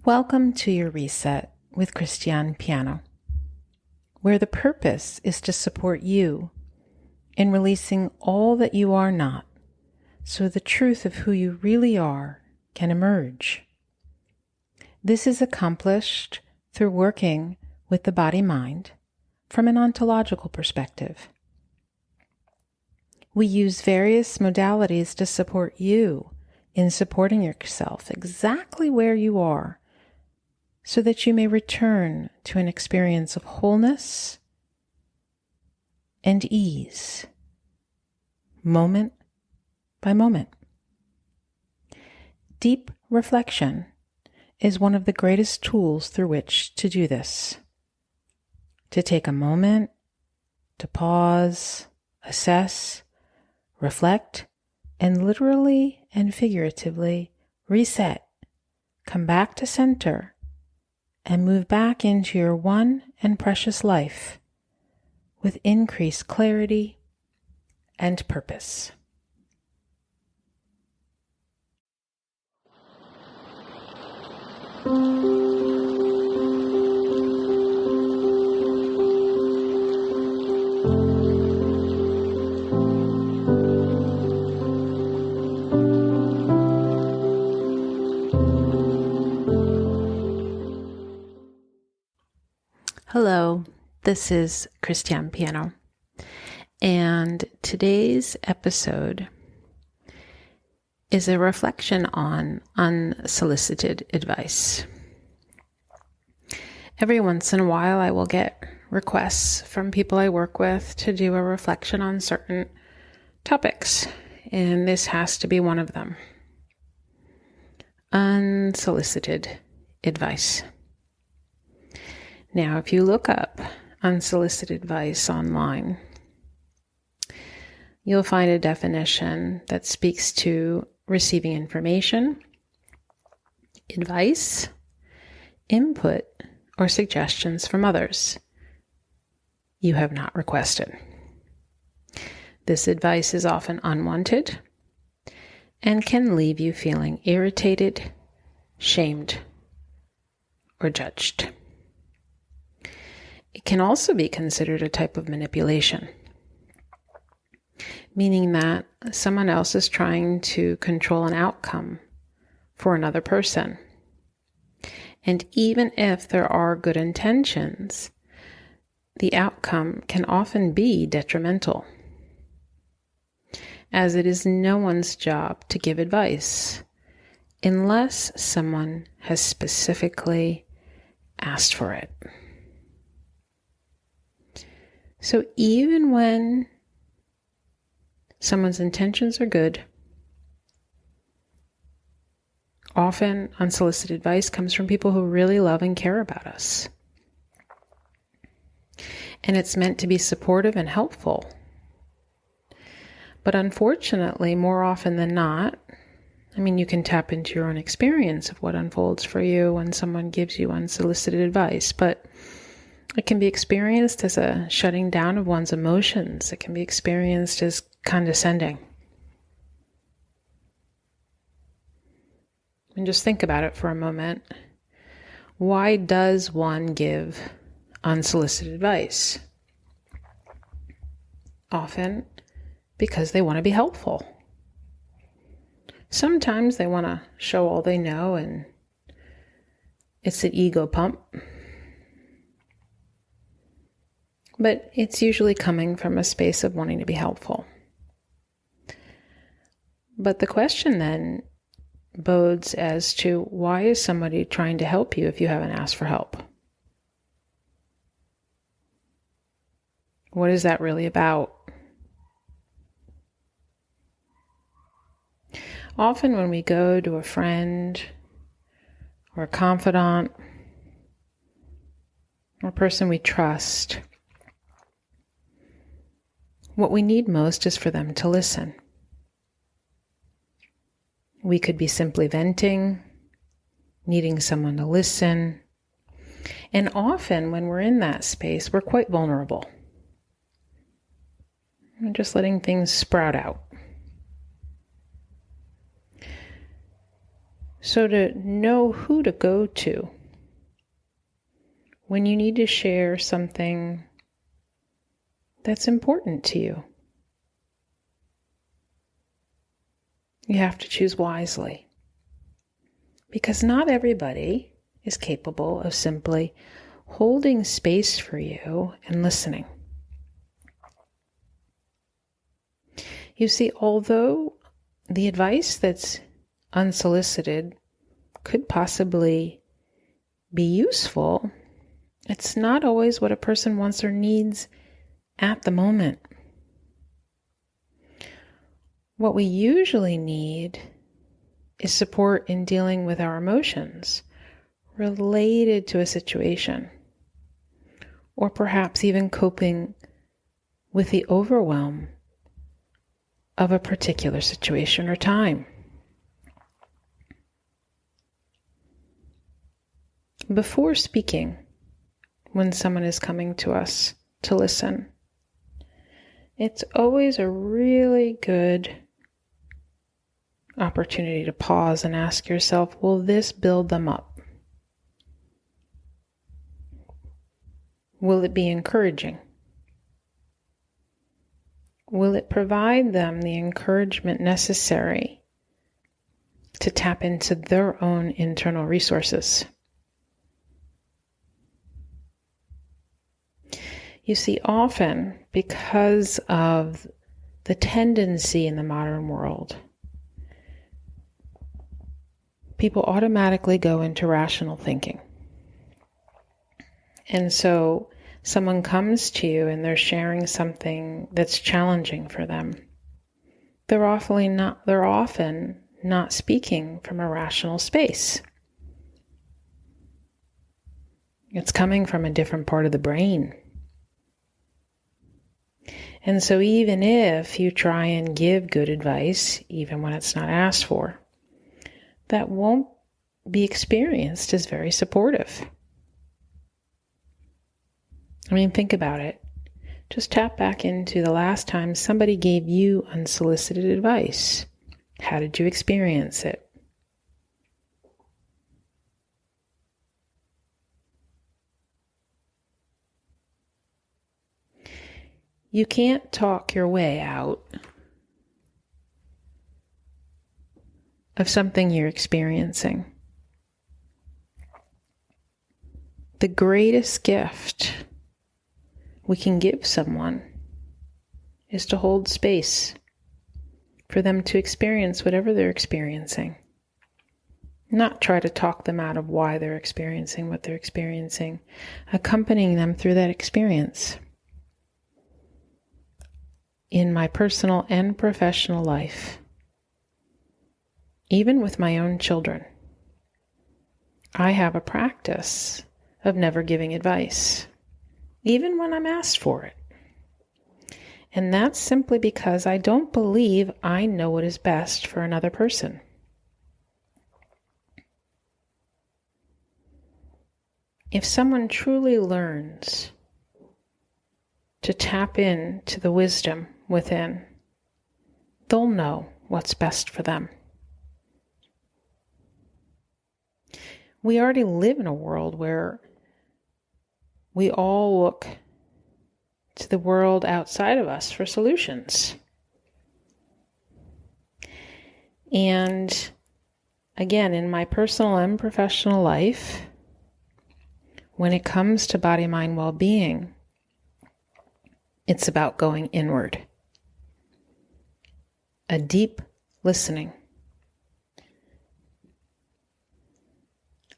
Welcome to your reset with Christiane Piano, where the purpose is to support you in releasing all that you are not, so the truth of who you really are can emerge. This is accomplished through working with the BodyMind from an ontological perspective. We use various modalities to support you in supporting yourself exactly where you are, so that you may return to an experience of wholeness and ease, moment by moment. Deep reflection is one of the greatest tools through which to do this. To take a moment, to pause, assess, reflect, and literally and figuratively reset, come back to center, and move back into your one and precious life with increased clarity and purpose. Hello, this is Christiane Piano, and today's episode is a reflection on unsolicited advice. Every once in a while, I will get requests from people I work with to do a reflection on certain topics, and this has to be one of them. Unsolicited advice. Now, if you look up unsolicited advice online, you'll find a definition that speaks to receiving information, advice, input, or suggestions from others you have not requested. This advice is often unwanted and can leave you feeling irritated, shamed, or judged. It can also be considered a type of manipulation, meaning that someone else is trying to control an outcome for another person. And even if there are good intentions, the outcome can often be detrimental, as it is no one's job to give advice unless someone has specifically asked for it. So even when someone's intentions are good, often unsolicited advice comes from people who really love and care about us. And it's meant to be supportive and helpful. But unfortunately, more often than not, you can tap into your own experience of what unfolds for you when someone gives you unsolicited advice, but it can be experienced as a shutting down of one's emotions. It can be experienced as condescending. And just think about it for a moment. Why does one give unsolicited advice? Often because they want to be helpful. Sometimes they want to show all they know, and it's an ego pump. But it's usually coming from a space of wanting to be helpful. But the question then bodes as to, why is somebody trying to help you if you haven't asked for help? What is that really about? Often when we go to a friend or a confidant or a person we trust, what we need most is for them to listen. We could be simply venting, needing someone to listen. And often when we're in that space, we're quite vulnerable. We're just letting things sprout out. So to know who to go to when you need to share something that's important to you, you have to choose wisely. Because not everybody is capable of simply holding space for you and listening. You see, although the advice that's unsolicited could possibly be useful, it's not always what a person wants or needs at the moment. What we usually need is support in dealing with our emotions related to a situation, or perhaps even coping with the overwhelm of a particular situation or time. Before speaking, when someone is coming to us to listen, it's always a really good opportunity to pause and ask yourself, will this build them up? Will it be encouraging? Will it provide them the encouragement necessary to tap into their own internal resources? You see, often, because of the tendency in the modern world, people automatically go into rational thinking. And so someone comes to you and they're sharing something that's challenging for them. They're often not speaking from a rational space. It's coming from a different part of the brain. And so even if you try and give good advice, even when it's not asked for, that won't be experienced as very supportive. I mean, think about it. Just tap back into the last time somebody gave you unsolicited advice. How did you experience it? You can't talk your way out of something you're experiencing. The greatest gift we can give someone is to hold space for them to experience whatever they're experiencing. Not try to talk them out of why they're experiencing what they're experiencing, accompanying them through that experience. In my personal and professional life, even with my own children, I have a practice of never giving advice, even when I'm asked for it. And that's simply because I don't believe I know what is best for another person. If someone truly learns to tap into the wisdom within, they'll know what's best for them. We already live in a world where we all look to the world outside of us for solutions. And again, in my personal and professional life, when it comes to body, mind, well-being, it's about going inward. A deep listening.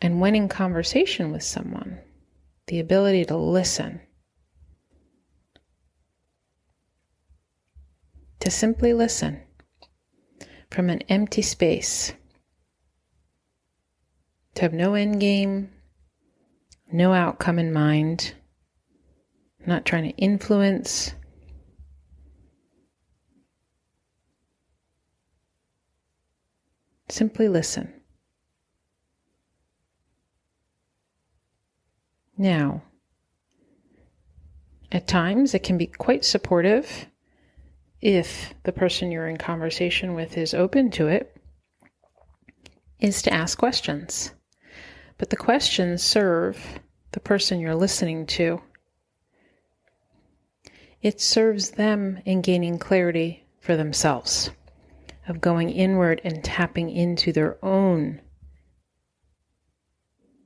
And when in conversation with someone, the ability to listen. To simply listen from an empty space. To have no end game, no outcome in mind. Not trying to influence. Simply listen. Now, at times it can be quite supportive if the person you're in conversation with is open to it. is to ask questions. But the questions serve the person you're listening to. It serves them in gaining clarity for themselves, of going inward and tapping into their own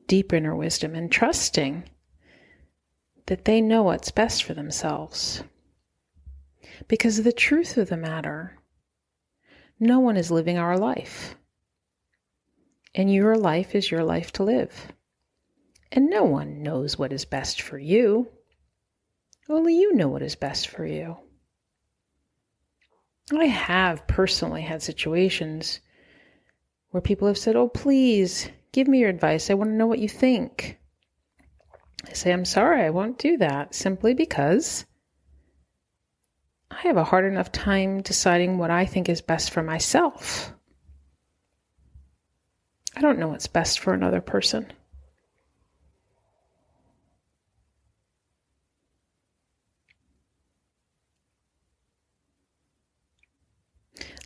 deep inner wisdom and trusting that they know what's best for themselves. Because the truth of the matter, no one is living our life. And your life is your life to live. And no one knows what is best for you. Only you know what is best for you. I have personally had situations where people have said, "Oh, please, give me your advice. I want to know what you think." I say, "I'm sorry, I won't do that," simply because I have a hard enough time deciding what I think is best for myself. I don't know what's best for another person.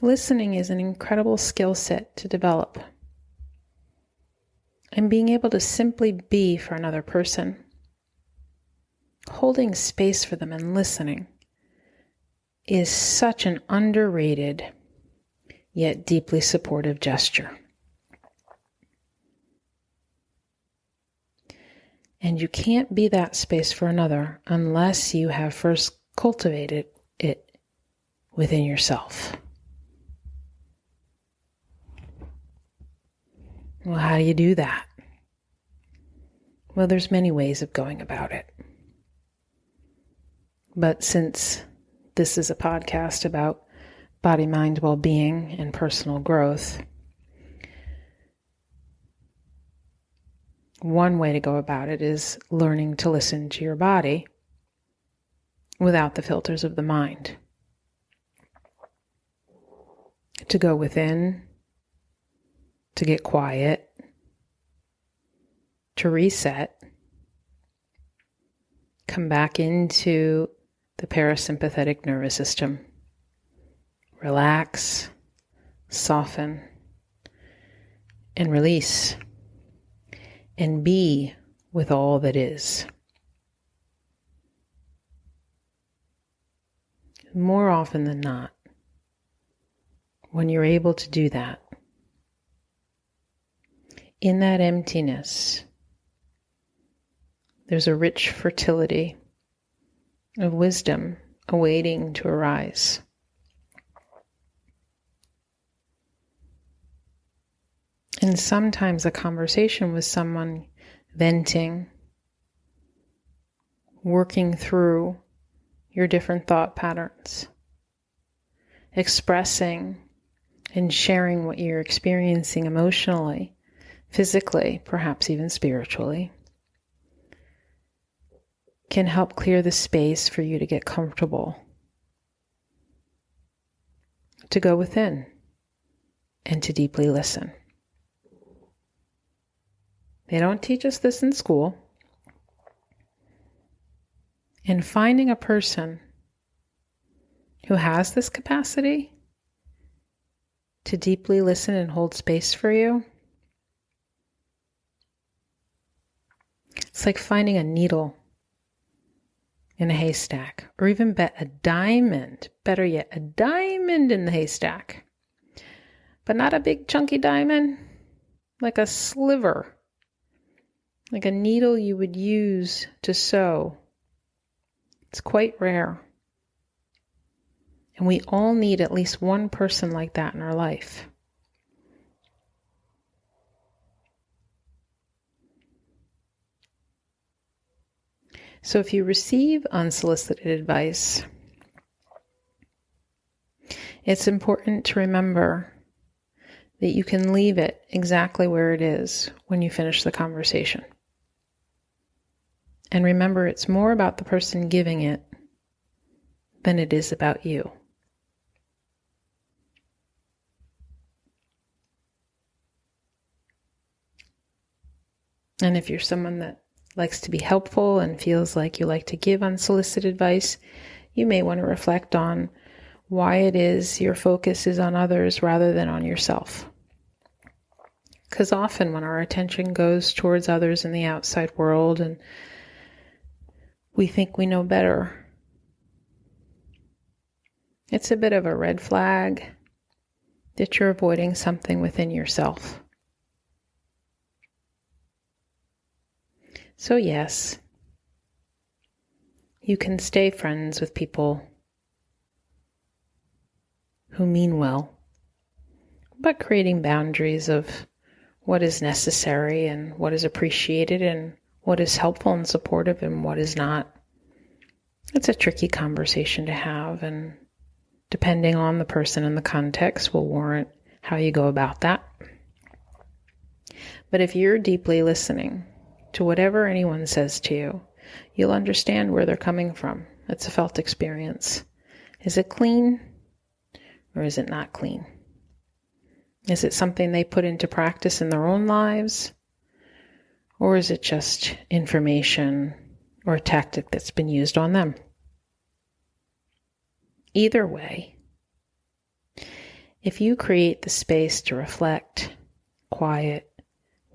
Listening is an incredible skill set to develop. And being able to simply be for another person, holding space for them and listening, is such an underrated yet deeply supportive gesture. And you can't be that space for another unless you have first cultivated it within yourself. Well, how do you do that? Well, there's many ways of going about it. But since this is a podcast about body, mind, well-being, and personal growth, one way to go about it is learning to listen to your body without the filters of the mind. To go within, to get quiet, to reset, come back into the parasympathetic nervous system, relax, soften, and release, and be with all that is. More often than not, when you're able to do that, in that emptiness, there's a rich fertility of wisdom awaiting to arise. And sometimes a conversation with someone, venting, working through your different thought patterns, expressing and sharing what you're experiencing emotionally, physically, perhaps even spiritually, can help clear the space for you to get comfortable, to go within, and to deeply listen. They don't teach us this in school. And finding a person who has this capacity to deeply listen and hold space for you, it's like finding a needle in a haystack, or even a diamond, better yet, a diamond in the haystack. But not a big chunky diamond, like a sliver, like a needle you would use to sew. It's quite rare. And we all need at least one person like that in our life. So if you receive unsolicited advice, it's important to remember that you can leave it exactly where it is when you finish the conversation. And remember, it's more about the person giving it than it is about you. And if you're someone that likes to be helpful and feels like you like to give unsolicited advice, you may want to reflect on why it is your focus is on others rather than on yourself. Because often when our attention goes towards others in the outside world and we think we know better, it's a bit of a red flag that you're avoiding something within yourself. So yes, you can stay friends with people who mean well, but creating boundaries of what is necessary and what is appreciated and what is helpful and supportive and what is not. It's a tricky conversation to have, and depending on the person and the context will warrant how you go about that. But if you're deeply listening to whatever anyone says to you, you'll understand where they're coming from. It's a felt experience. Is it clean or is it not clean? Is it something they put into practice in their own lives? Or is it just information or a tactic that's been used on them? Either way, if you create the space to reflect, quiet,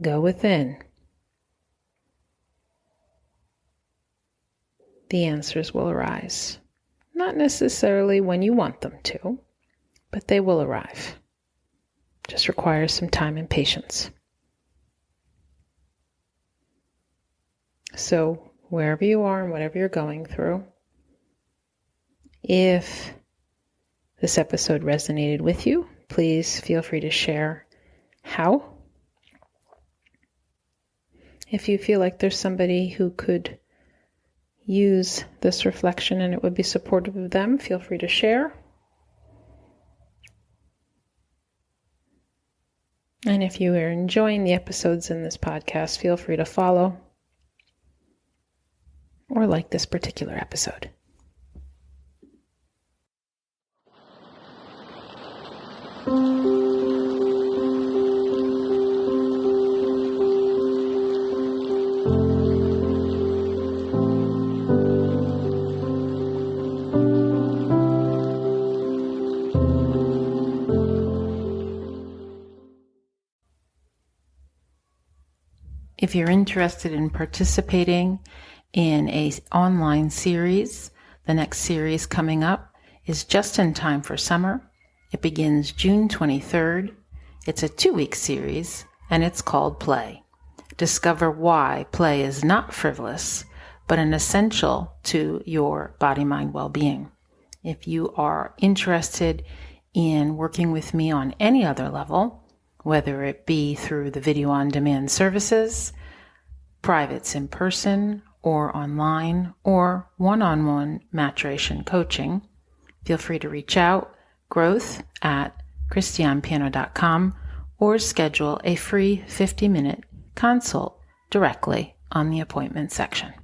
go within, the answers will arise. Not necessarily when you want them to, but they will arrive. Just requires some time and patience. So wherever you are and whatever you're going through, if this episode resonated with you, please feel free to share how. If you feel like there's somebody who could use this reflection and it would be supportive of them, feel free to share. And if you are enjoying the episodes in this podcast, feel free to follow or like this particular episode. If you're interested in participating in an online series, the next series coming up is just in time for summer. It begins June 23rd. It's a 2-week series, and it's called Play. Discover why play is not frivolous, but an essential to your body-mind well-being. If you are interested in working with me on any other level, whether it be through the video-on-demand services, privates in person or online, or one-on-one maturation coaching, feel free to reach out, growth@christianepiano.com, or schedule a free 50-minute consult directly on the appointment section.